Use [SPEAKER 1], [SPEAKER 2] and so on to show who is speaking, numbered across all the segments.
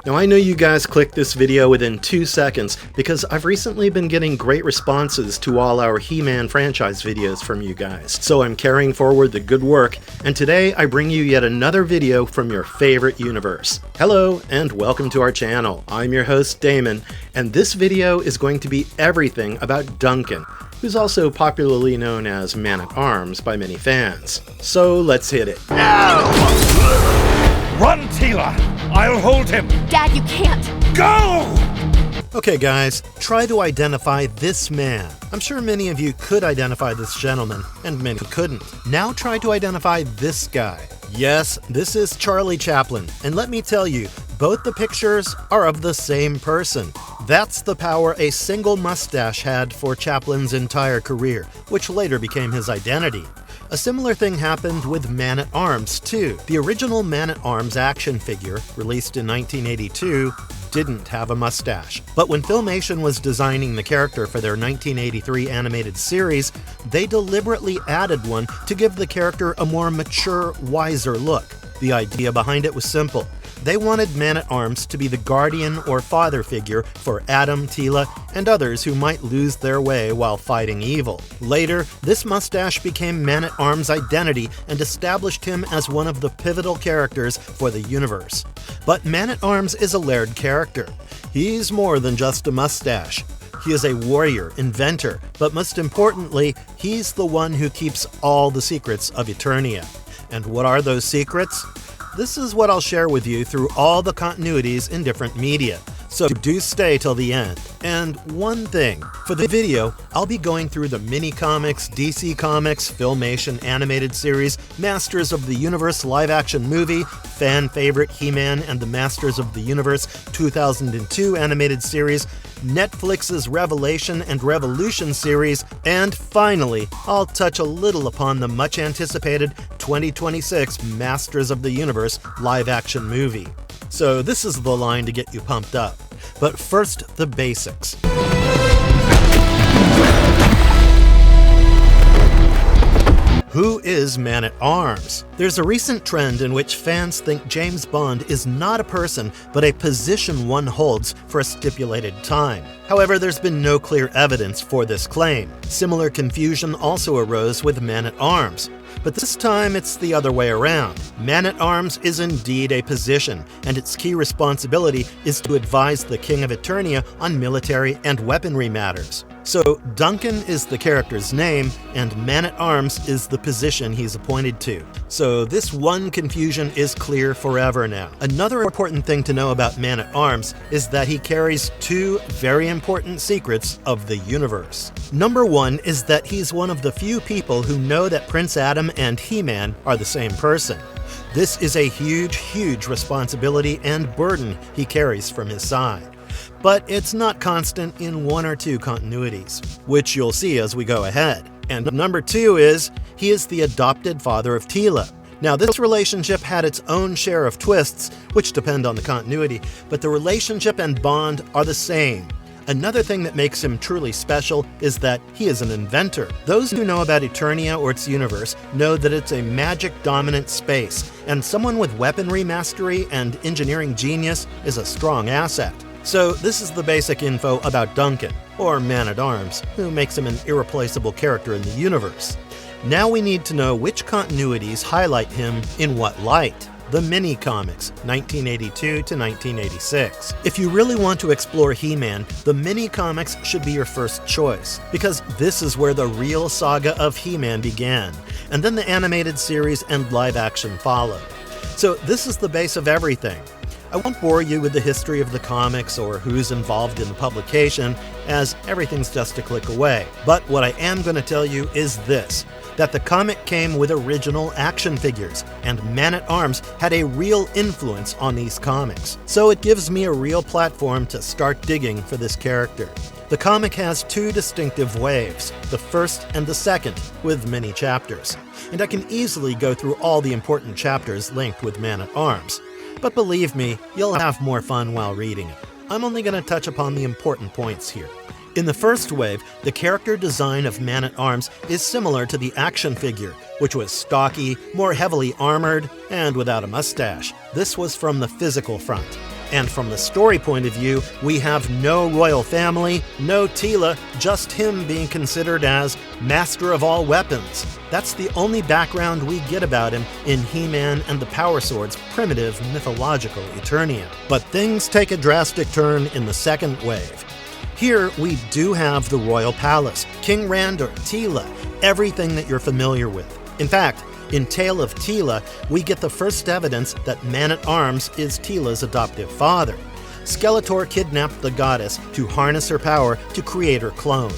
[SPEAKER 1] Now I know you guys clicked this video within 2 seconds because I've recently been getting great responses to all our He-Man franchise videos from you guys. So I'm carrying forward the good work, and today I bring you yet another video from your favorite universe. Hello and welcome to our channel. I'm your host Damon, and this video is going to be everything about Duncan, who's also popularly known as Man-at-Arms by many fans. So let's hit it.
[SPEAKER 2] No! Run, Teela! I'll hold him!
[SPEAKER 3] Dad, you can't!
[SPEAKER 2] Go!
[SPEAKER 1] Okay guys, try to identify this man. I'm sure many of you could identify this gentleman, and many couldn't. Now try to identify this guy. Yes, this is Charlie Chaplin, and let me tell you, both the pictures are of the same person. That's the power a single mustache had for Chaplin's entire career, which later became his identity. A similar thing happened with Man-at-Arms, too. The original Man-at-Arms action figure, released in 1982, didn't have a mustache. But when Filmation was designing the character for their 1983 animated series, they deliberately added one to give the character a more mature, wiser look. The idea behind it was simple. They wanted Man-at-Arms to be the guardian or father figure for Adam, Teela, and others who might lose their way while fighting evil. Later, this mustache became Man-at-Arms' identity and established him as one of the pivotal characters for the universe. But Man-at-Arms is a layered character. He's more than just a mustache. He is a warrior, inventor, but most importantly, he's the one who keeps all the secrets of Eternia. And what are those secrets? This is what I'll share with you through all the continuities in different media, so do stay till the end. And one thing, for the video, I'll be going through the mini-comics, DC Comics, Filmation animated series, Masters of the Universe live-action movie, fan favorite He-Man and the Masters of the Universe 2002 animated series, Netflix's Revelation and Revolution series, and finally, I'll touch a little upon the much-anticipated 2026 Masters of the Universe live-action movie. So this is the line to get you pumped up. But first, the basics. Who is Man-at-Arms? There's a recent trend in which fans think James Bond is not a person, but a position one holds for a stipulated time. However, there's been no clear evidence for this claim. Similar confusion also arose with Man-at-Arms. But this time it's the other way around. Man-at-Arms is indeed a position, and its key responsibility is to advise the King of Eternia on military and weaponry matters. So Duncan is the character's name, and Man-at-Arms is the position he's appointed to. So this one confusion is clear forever now. Another important thing to know about Man-at-Arms is that he carries two very important secrets of the universe. Number one is that he's one of the few people who know that Prince Adam and He-Man are the same person. This is a huge, huge responsibility and burden he carries from his side. But it's not constant in one or two continuities, which you'll see as we go ahead. And number two is, he is the adopted father of Teela. Now this relationship had its own share of twists, which depend on the continuity, but the relationship and bond are the same. Another thing that makes him truly special is that he is an inventor. Those who know about Eternia or its universe know that it's a magic-dominant space, and someone with weaponry mastery and engineering genius is a strong asset. So this is the basic info about Duncan, or Man-at-Arms, who makes him an irreplaceable character in the universe. Now we need to know which continuities highlight him in what light. The mini-comics, 1982 to 1986. If you really want to explore He-Man, the mini-comics should be your first choice, because this is where the real saga of He-Man began, and then the animated series and live-action followed. So this is the base of everything. I won't bore you with the history of the comics or who's involved in the publication, as everything's just a click away. But what I am going to tell you is this, that the comic came with original action figures, and Man-at-Arms had a real influence on these comics. So it gives me a real platform to start digging for this character. The comic has two distinctive waves, the first and the second, with many chapters. And I can easily go through all the important chapters linked with Man-at-Arms. But believe me, you'll have more fun while reading it. I'm only going to touch upon the important points here. In the first wave, the character design of Man-at-Arms is similar to the action figure, which was stocky, more heavily armored, and without a mustache. This was from the physical front. And from the story point of view, we have no royal family, no Teela, just him being considered as master of all weapons. That's the only background we get about him in He-Man and the Power Sword's primitive mythological Eternian. But things take a drastic turn in the second wave. Here we do have the royal palace, King Randor, Teela, everything that you're familiar with. In fact, in Tale of Teela, we get the first evidence that Man-at-Arms is Teela's adoptive father. Skeletor kidnapped the goddess to harness her power to create her clone.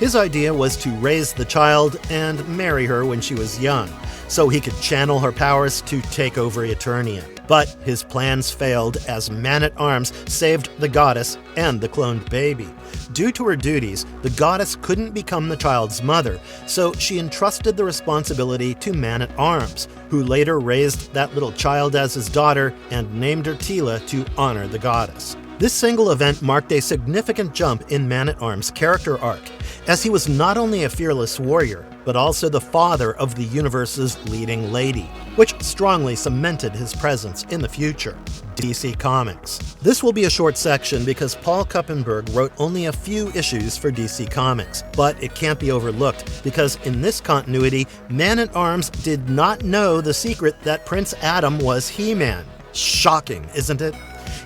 [SPEAKER 1] His idea was to raise the child and marry her when she was young, so he could channel her powers to take over Eternia. But his plans failed as Man-at-Arms saved the goddess and the cloned baby. Due to her duties, the goddess couldn't become the child's mother, so she entrusted the responsibility to Man-at-Arms, who later raised that little child as his daughter and named her Teela to honor the goddess. This single event marked a significant jump in Man-at-Arms' character arc, as he was not only a fearless warrior, but also the father of the universe's leading lady, which strongly cemented his presence in the future. DC Comics. This will be a short section because Paul Kuppenberg wrote only a few issues for DC Comics, but it can't be overlooked because in this continuity, Man-at-Arms did not know the secret that Prince Adam was He-Man. Shocking, isn't it?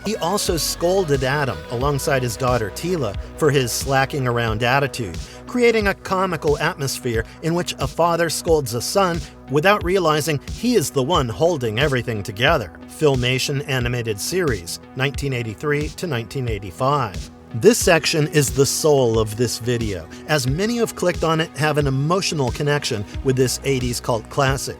[SPEAKER 1] He also scolded Adam alongside his daughter Teela for his slacking around attitude, creating a comical atmosphere in which a father scolds a son without realizing he is the one holding everything together. Filmation animated series, 1983 to 1985. This section is the soul of this video, as many who've clicked on it have an emotional connection with this 80s cult classic.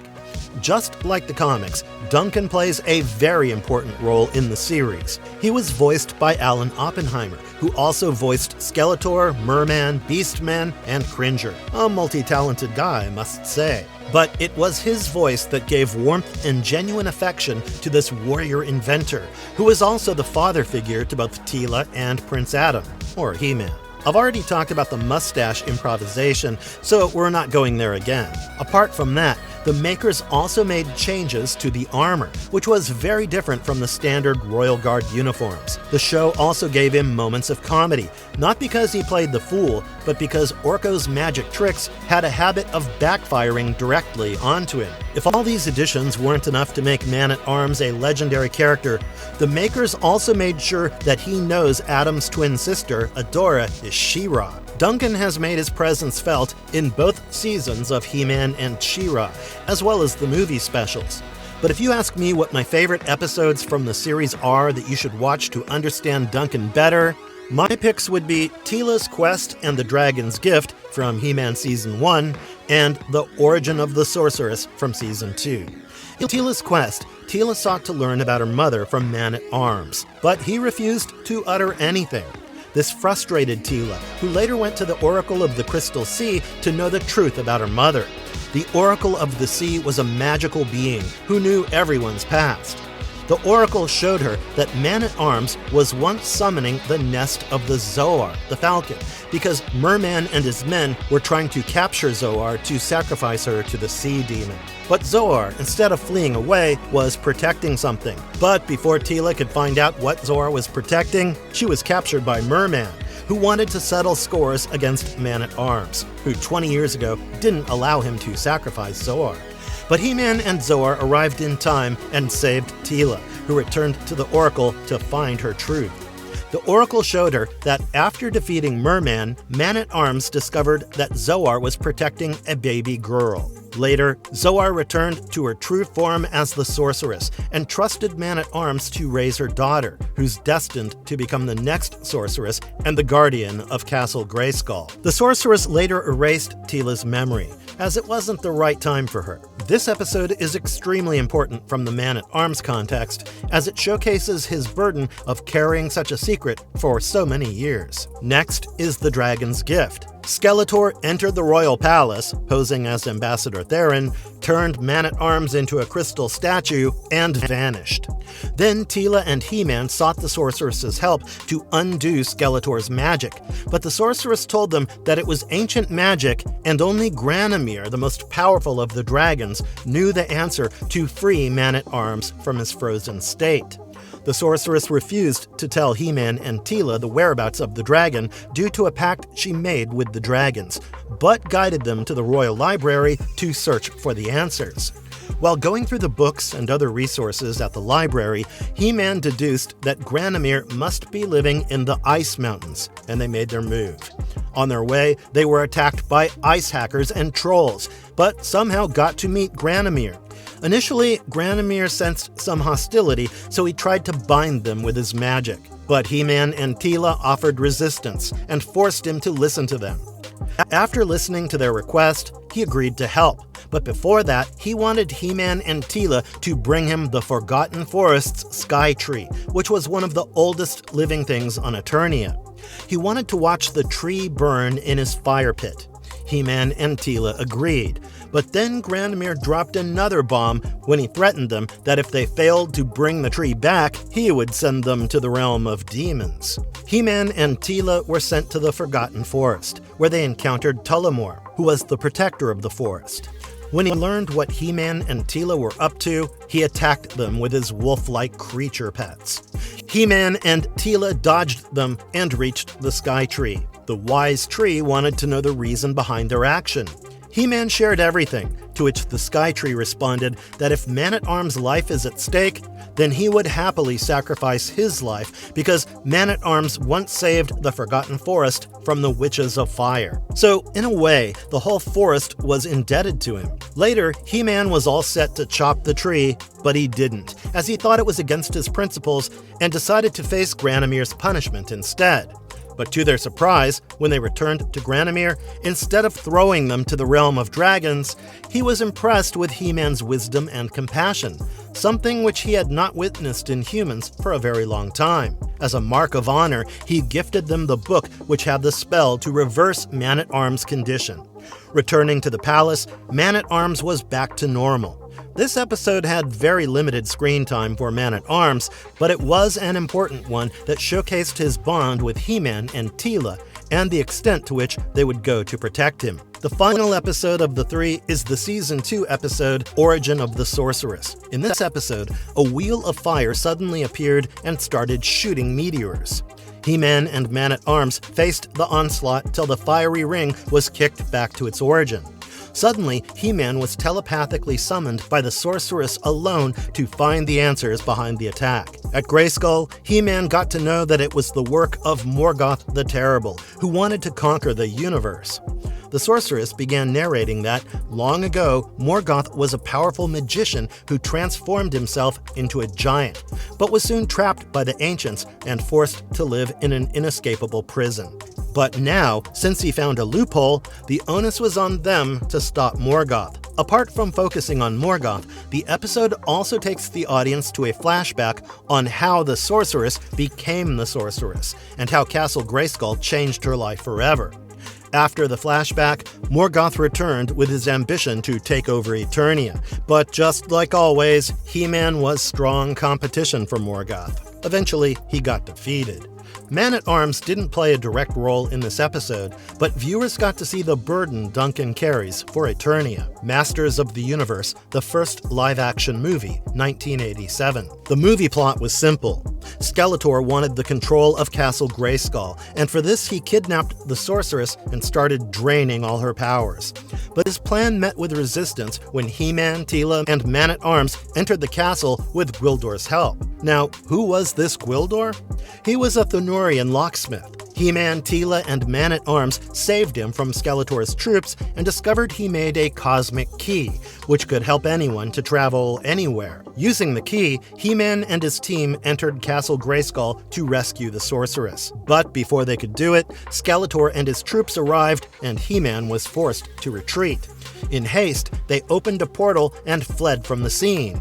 [SPEAKER 1] Just like the comics, Duncan plays a very important role in the series. He was voiced by Alan Oppenheimer, who also voiced Skeletor, Merman, Beastman, and Cringer. A multi-talented guy, I must say. But it was his voice that gave warmth and genuine affection to this warrior inventor, who was also the father figure to both Teela and Prince Adam, or He-Man. I've already talked about the mustache improvisation, so we're not going there again. Apart from that, the makers also made changes to the armor, which was very different from the standard Royal Guard uniforms. The show also gave him moments of comedy, not because he played the fool, but because Orko's magic tricks had a habit of backfiring directly onto him. If all these additions weren't enough to make Man-at-Arms a legendary character, the makers also made sure that he knows Adam's twin sister, Adora, is She-Ra. Duncan has made his presence felt in both seasons of He-Man and She-Ra, as well as the movie specials. But if you ask me what my favorite episodes from the series are that you should watch to understand Duncan better, my picks would be Teela's Quest and the Dragon's Gift from He-Man Season 1 and The Origin of the Sorceress from Season 2. In Teela's Quest, Teela sought to learn about her mother from Man-at-Arms, but he refused to utter anything. This frustrated Teela, who later went to the Oracle of the Crystal Sea to know the truth about her mother. The Oracle of the Sea was a magical being who knew everyone's past. The Oracle showed her that Man-at-Arms was once summoning the nest of the Zoar, the Falcon, because Merman and his men were trying to capture Zoar to sacrifice her to the Sea Demon. But Zoar, instead of fleeing away, was protecting something. But before Teela could find out what Zoar was protecting, she was captured by Merman, who wanted to settle scores against Man-at-Arms, who 20 years ago didn't allow him to sacrifice Zoar. But He-Man and Zoar arrived in time and saved Teela, who returned to the Oracle to find her truth. The Oracle showed her that after defeating Merman, Man-at-Arms discovered that Zoar was protecting a baby girl. Later, Zoar returned to her true form as the Sorceress and trusted Man-at-Arms to raise her daughter, who's destined to become the next Sorceress and the guardian of Castle Grayskull. The Sorceress later erased Teela's memory, as it wasn't the right time for her. This episode is extremely important from the Man-at-Arms context, as it showcases his burden of carrying such a secret for so many years. Next is the Dragon's Gift. Skeletor entered the royal palace, posing as Ambassador Theron, turned Man-at-Arms into a crystal statue, and vanished. Then Teela and He-Man sought the sorceress's help to undo Skeletor's magic, but the sorceress told them that it was ancient magic and only Granomir, the most powerful of the dragons, knew the answer to free Man-at-Arms from his frozen state. The sorceress refused to tell He-Man and Teela the whereabouts of the dragon due to a pact she made with the dragons, but guided them to the Royal Library to search for the answers. While going through the books and other resources at the library, He-Man deduced that Granomir must be living in the Ice Mountains, and they made their move. On their way, they were attacked by ice hackers and trolls, but somehow got to meet Granomir. Initially, Granomir sensed some hostility, so he tried to bind them with his magic. But He-Man and Teela offered resistance and forced him to listen to them. After listening to their request, he agreed to help. But before that, he wanted He-Man and Teela to bring him the Forgotten Forest's Sky Tree, which was one of the oldest living things on Eternia. He wanted to watch the tree burn in his fire pit. He-Man and Teela agreed, but then Granomir dropped another bomb when he threatened them that if they failed to bring the tree back, he would send them to the realm of demons. He-Man and Teela were sent to the Forgotten Forest, where they encountered Tullamore, who was the protector of the forest. When he learned what He-Man and Teela were up to, he attacked them with his wolf-like creature pets. He-Man and Teela dodged them and reached the Sky Tree. The wise tree wanted to know the reason behind their action. He-Man shared everything, to which the Sky Tree responded that if Man-at-Arms' life is at stake, then he would happily sacrifice his life because Man-at-Arms once saved the Forgotten Forest from the Witches of Fire. So, in a way, the whole forest was indebted to him. Later, He-Man was all set to chop the tree, but he didn't, as he thought it was against his principles and decided to face Granomir's punishment instead. But to their surprise, when they returned to Granomir, instead of throwing them to the realm of dragons, he was impressed with He-Man's wisdom and compassion, something which he had not witnessed in humans for a very long time. As a mark of honor, he gifted them the book which had the spell to reverse Man-at-Arms' condition. Returning to the palace, Man-at-Arms was back to normal. This episode had very limited screen time for Man-at-Arms, but it was an important one that showcased his bond with He-Man and Teela, and the extent to which they would go to protect him. The final episode of the three is the Season 2 episode, Origin of the Sorceress. In this episode, a wheel of fire suddenly appeared and started shooting meteors. He-Man and Man-at-Arms faced the onslaught till the fiery ring was kicked back to its origin. Suddenly, He-Man was telepathically summoned by the sorceress alone to find the answers behind the attack. At Grayskull, He-Man got to know that it was the work of Morgoth the Terrible, who wanted to conquer the universe. The sorceress began narrating that, long ago, Morgoth was a powerful magician who transformed himself into a giant, but was soon trapped by the ancients and forced to live in an inescapable prison. But now, since he found a loophole, the onus was on them to stop Morgoth. Apart from focusing on Morgoth, the episode also takes the audience to a flashback on how the sorceress became the sorceress, and how Castle Grayskull changed her life forever. After the flashback, Morgoth returned with his ambition to take over Eternia, but just like always, He-Man was strong competition for Morgoth. Eventually, he got defeated. Man-at-Arms didn't play a direct role in this episode, but viewers got to see the burden Duncan carries for Eternia. Masters of the Universe, the first live-action movie, 1987. The movie plot was simple. Skeletor wanted the control of Castle Grayskull, and for this he kidnapped the sorceress and started draining all her powers. But his plan met with resistance when He-Man, Teela, and Man-at-Arms entered the castle with Gwildor's help. Now, who was this Gwildor? He was a Thenurian locksmith. He-Man, Teela, and Man-at-Arms saved him from Skeletor's troops and discovered he made a cosmic key, which could help anyone to travel anywhere. Using the key, He-Man and his team entered Castle Grayskull to rescue the sorceress. But before they could do it, Skeletor and his troops arrived, and He-Man was forced to retreat. In haste, they opened a portal and fled from the scene.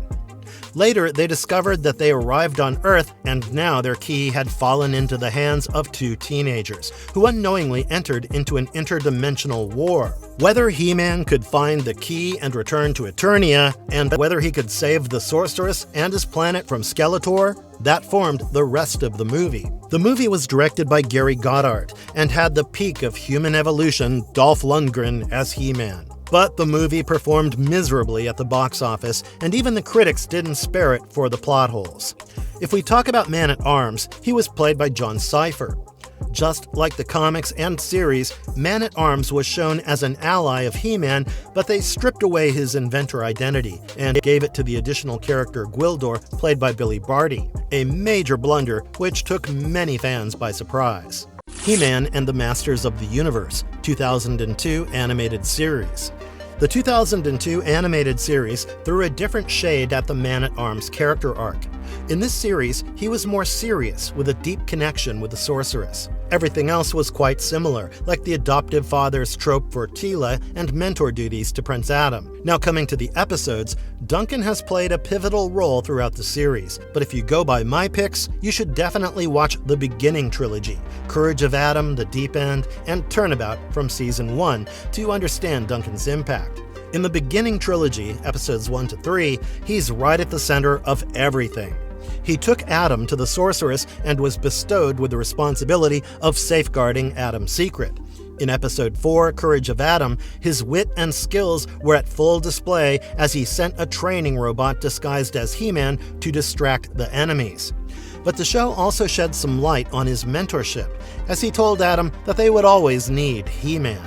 [SPEAKER 1] Later, they discovered that they arrived on Earth, and now their key had fallen into the hands of two teenagers, who unknowingly entered into an interdimensional war. Whether He-Man could find the key and return to Eternia, and whether he could save the Sorceress and his planet from Skeletor, that formed the rest of the movie. The movie was directed by Gary Goddard, and had the peak of human evolution, Dolph Lundgren, as He-Man. But the movie performed miserably at the box office, and even the critics didn't spare it for the plot holes. If we talk about Man-at-Arms, he was played by John Cypher. Just like the comics and series, Man-at-Arms was shown as an ally of He-Man, but they stripped away his inventor identity and gave it to the additional character Gwildor, played by Billy Barty, a major blunder which took many fans by surprise. He-Man and the Masters of the Universe, 2002 animated series. The 2002 animated series threw a different shade at the Man-at-Arms character arc. In this series, he was more serious, with a deep connection with the Sorceress. Everything else was quite similar, like the adoptive father's trope for Teela and mentor duties to Prince Adam. Now coming to the episodes, Duncan has played a pivotal role throughout the series, but if you go by my picks, you should definitely watch the beginning trilogy, Courage of Adam, The Deep End, and Turnabout from Season 1 to understand Duncan's impact. In the beginning trilogy, episodes 1 to 3, he's right at the center of everything. He took Adam to the Sorceress and was bestowed with the responsibility of safeguarding Adam's secret. In episode 4, Courage of Adam, his wit and skills were at full display as he sent a training robot disguised as He-Man to distract the enemies. But the show also shed some light on his mentorship, as he told Adam that they would always need He-Man.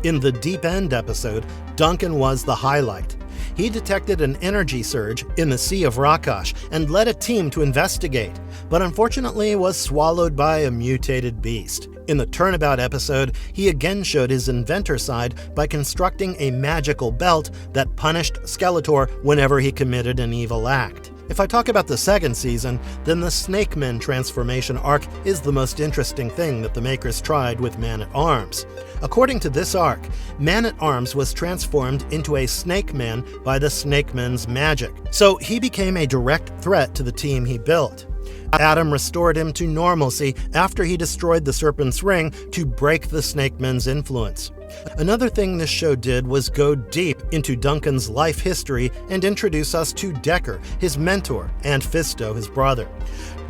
[SPEAKER 1] In the Deep End episode, Duncan was the highlight. He detected an energy surge in the Sea of Rakash and led a team to investigate, but unfortunately was swallowed by a mutated beast. In the Turnabout episode, he again showed his inventor side by constructing a magical belt that punished Skeletor whenever he committed an evil act. If I talk about the second season, then the Snake Men transformation arc is the most interesting thing that the makers tried with Man-at-Arms. According to this arc, Man-at-Arms was transformed into a Snake Man by the Snake Men's magic, so he became a direct threat to the team he built. Adam restored him to normalcy after he destroyed the Serpent's Ring to break the Snake Men's influence. Another thing this show did was go deep into Duncan's life history and introduce us to Decker, his mentor, and Fisto, his brother.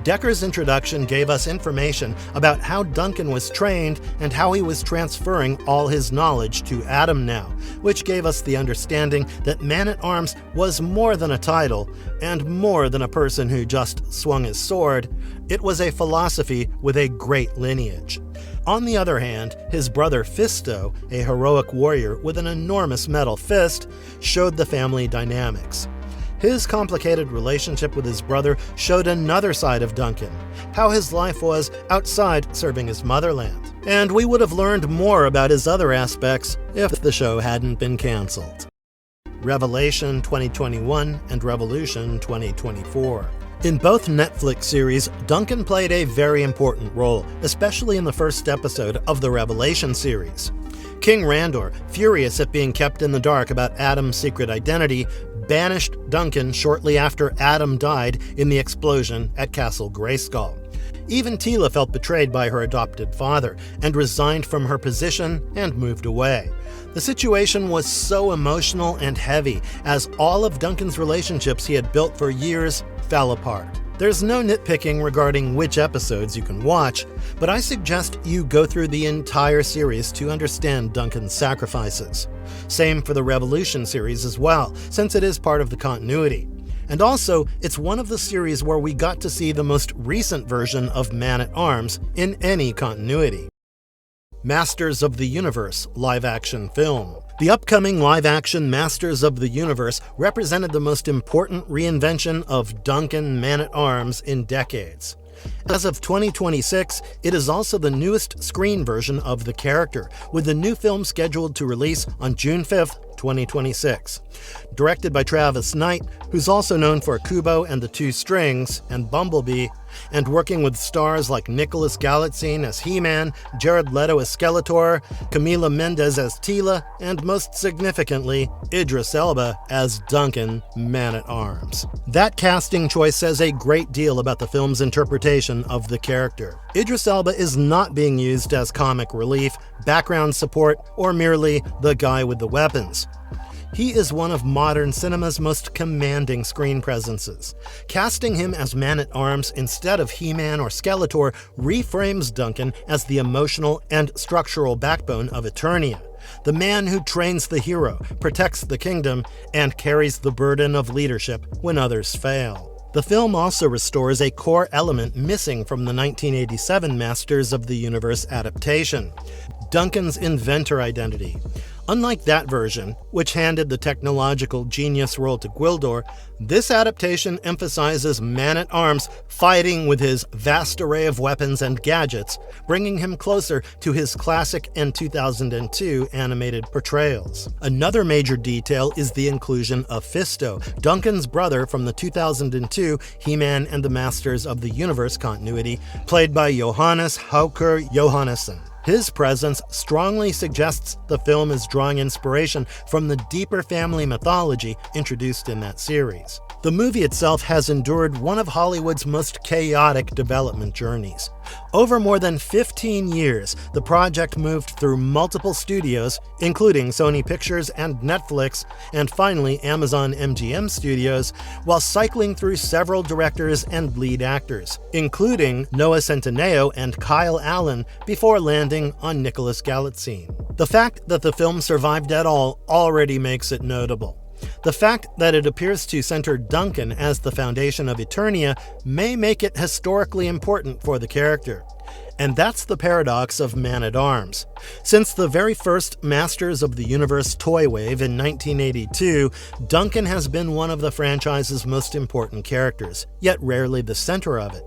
[SPEAKER 1] Decker's introduction gave us information about how Duncan was trained and how he was transferring all his knowledge to Adam now, which gave us the understanding that Man-at-Arms was more than a title and more than a person who just swung his sword. It was a philosophy with a great lineage. On the other hand, his brother Fisto, a heroic warrior with an enormous metal fist, showed the family dynamics. His complicated relationship with his brother showed another side of Duncan, how his life was outside serving his motherland. And we would have learned more about his other aspects if the show hadn't been cancelled. Revelation 2021 and Revolution 2024. In both Netflix series, Duncan played a very important role, especially in the first episode of the Revelation series. King Randor, furious at being kept in the dark about Adam's secret identity, banished Duncan shortly after Adam died in the explosion at Castle Grayskull. Even Teela felt betrayed by her adopted father and resigned from her position and moved away. The situation was so emotional and heavy as all of Duncan's relationships he had built for years fell apart. There's no nitpicking regarding which episodes you can watch, but I suggest you go through the entire series to understand Duncan's sacrifices. Same for the Revolution series as well, since it is part of the continuity. And also, it's one of the series where we got to see the most recent version of Man-at-Arms in any continuity. Masters of the Universe live-action film. The upcoming live-action Masters of the Universe represented the most important reinvention of Duncan Man-at-Arms in decades. As of 2026, it is also the newest screen version of the character, with the new film scheduled to release on June 5th, 2026. Directed by Travis Knight, who's also known for Kubo and the Two Strings and Bumblebee, and working with stars like Nicholas Galitzine as He-Man, Jared Leto as Skeletor, Camila Mendes as Teela, and most significantly, Idris Elba as Duncan, Man-at-Arms. That casting choice says a great deal about the film's interpretation of the character. Idris Elba is not being used as comic relief, background support, or merely the guy with the weapons. He is one of modern cinema's most commanding screen presences. Casting him as Man-at-Arms instead of He-Man or Skeletor reframes Duncan as the emotional and structural backbone of Eternia, the man who trains the hero, protects the kingdom, and carries the burden of leadership when others fail. The film also restores a core element missing from the 1987 Masters of the Universe adaptation: Duncan's inventor identity. Unlike that version, which handed the technological genius role to Gwildor, this adaptation emphasizes Man-at-Arms fighting with his vast array of weapons and gadgets, bringing him closer to his classic and 2002 animated portrayals. Another major detail is the inclusion of Fisto, Duncan's brother from the 2002 He-Man and the Masters of the Universe continuity, played by Johannes Hauker Johannesson. His presence strongly suggests the film is drawing inspiration from the deeper family mythology introduced in that series. The movie itself has endured one of Hollywood's most chaotic development journeys. Over more than 15 years, the project moved through multiple studios, including Sony Pictures and Netflix, and finally Amazon MGM Studios, while cycling through several directors and lead actors, including Noah Centineo and Kyle Allen, before landing on Nicholas Galitzine. The fact that the film survived at all already makes it notable. The fact that it appears to center Duncan as the foundation of Eternia may make it historically important for the character. And that's the paradox of Man-at-Arms. Since the very first Masters of the Universe toy wave in 1982, Duncan has been one of the franchise's most important characters, yet rarely the center of it.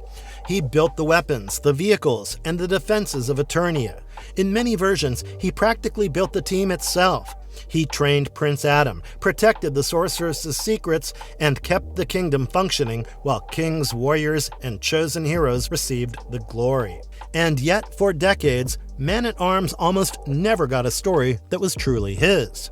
[SPEAKER 1] He built the weapons, the vehicles, and the defenses of Eternia. In many versions, he practically built the team itself. He trained Prince Adam, protected the sorceress's secrets, and kept the kingdom functioning while kings, warriors, and chosen heroes received the glory. And yet, for decades, Man-at-Arms almost never got a story that was truly his.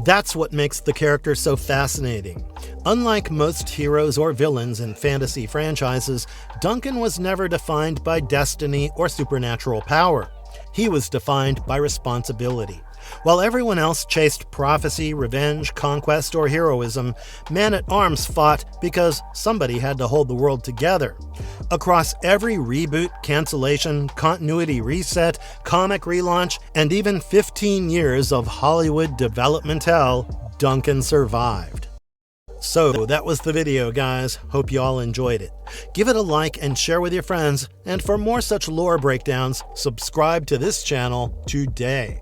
[SPEAKER 1] That's what makes the character so fascinating. Unlike most heroes or villains in fantasy franchises, Duncan was never defined by destiny or supernatural power. He was defined by responsibility. While everyone else chased prophecy, revenge, conquest, or heroism, Man-at-Arms fought because somebody had to hold the world together. Across every reboot, cancellation, continuity reset, comic relaunch, and even 15 years of Hollywood development hell, Duncan survived. So that was the video, guys. Hope you all enjoyed it. Give it a like and share with your friends, and for more such lore breakdowns, subscribe to this channel today.